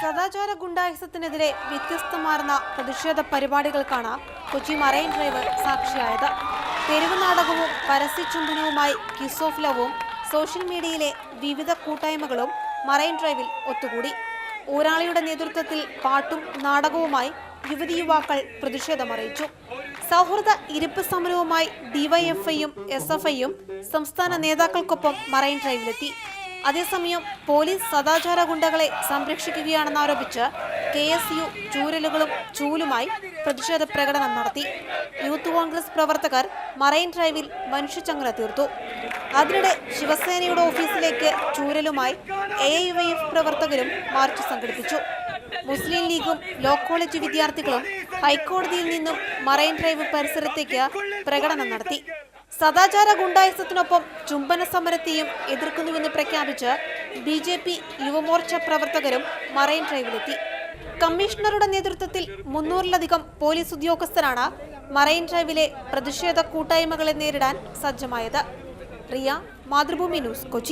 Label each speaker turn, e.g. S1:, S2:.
S1: സദാചാര ഗുണ്ടായുസത്തിനെതിരെ വ്യത്യസ്തമാർന്ന പ്രതിഷേധ പരിപാടികൾക്കാണ് Kochi marine drive സാക്ഷിയായത്. തെരുവ് നാടകവും പരസ്യചുംബനവുമായി കിസ് ഓഫ് ലവും സോഷ്യൽ മീഡിയയിലെ വിവിധ കൂട്ടായ്മകളും മറൈൻ ഡ്രൈവിൽ ഒത്തുകൂടി. ഊരാളിയുടെ നേതൃത്വത്തിൽ പാട്ടും നാടകവുമായി യുവതി യുവാക്കൾ പ്രതിഷേധമറിയിച്ചു. സൗഹൃദ ഇരിപ്പ് സമരവുമായി ഡിവൈഎഫ്ഐയും SFIയും സംസ്ഥാന നേതാക്കൾക്കൊപ്പം മറൈൻ ഡ്രൈവിലെത്തി. അതേസമയം പോലീസ് സദാചാര ഗുണ്ടകളെ സംരക്ഷിക്കുകയാണെന്നാരോപിച്ച് KSU ചൂരലുകളും ചൂലുമായി പ്രതിഷേധ പ്രകടനം നടത്തി. യൂത്ത് കോൺഗ്രസ് പ്രവർത്തകർ മറൈൻ ഡ്രൈവിൽ മനുഷ്യച്ചങ്ങല തീർത്തു. അതിനിടെ ശിവസേനയുടെ ഓഫീസിലേക്ക് ചൂരലുമായി AIYF പ്രവർത്തകരും മാർച്ച് സംഘടിപ്പിച്ചു. മുസ്ലിം ലീഗും ലോ കോളേജ് വിദ്യാർത്ഥികളും ഹൈക്കോടതിയിൽ നിന്നും മറൈൻ ഡ്രൈവ് പരിസരത്തേക്ക് പ്രകടനം നടത്തി. സദാചാര ഗുണ്ടായുസത്തിനൊപ്പം ചുംബന സമരത്തെയും എതിർക്കുന്നുവെന്ന് പ്രഖ്യാപിച്ച് BJP യുവമോർച്ച പ്രവർത്തകരും മറൈൻ ഡ്രൈവിലെത്തി. കമ്മീഷണറുടെ നേതൃത്വത്തിൽ 300-ലധികം പോലീസ് ഉദ്യോഗസ്ഥരാണ് മറൈൻ ഡ്രൈവിലെ പ്രതിഷേധ കൂട്ടായ്മകളെ നേരിടാൻ സജ്ജമായത്. റിയ, മാതൃഭൂമി ന്യൂസ്, കൊച്ചി.